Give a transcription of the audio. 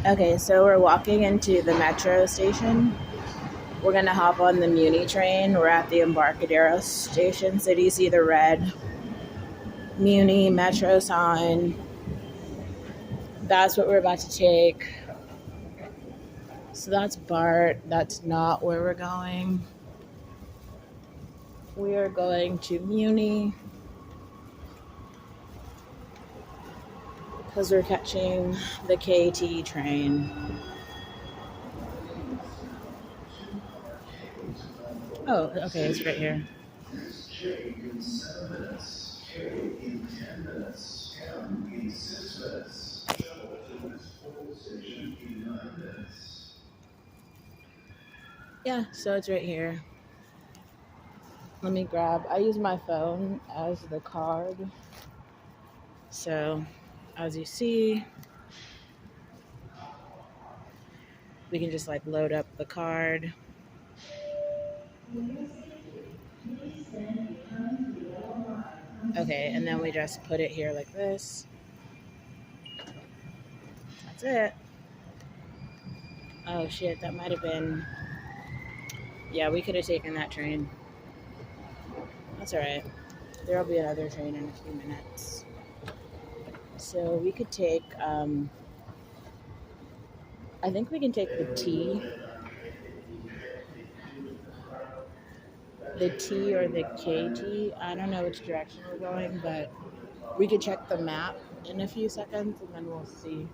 Okay, so we're walking into the metro station. We're gonna hop on the Muni train. We're at the Embarcadero station. So do you see the red Muni metro sign? That's what we're about to take. So that's BART. That's not where we're going. We are going to Muni because we're catching the KT train. Oh, okay, it's right here. J in 7 minutes, K in 10 minutes, M in 6 minutes, shuttle to next pole station in 9 minutes. Yeah, so it's right here. Let me grab, I use my phone as the card. So, as you see, we can just like load up the card. Okay, and then we just put it here like this. That's it. Oh shit, that might have been, yeah, we could have taken that train. That's alright. There'll be another train in a few minutes. So we could take, I think we can take the T or the KT. I don't know which direction we're going, but we could check the map in a few seconds and then we'll see.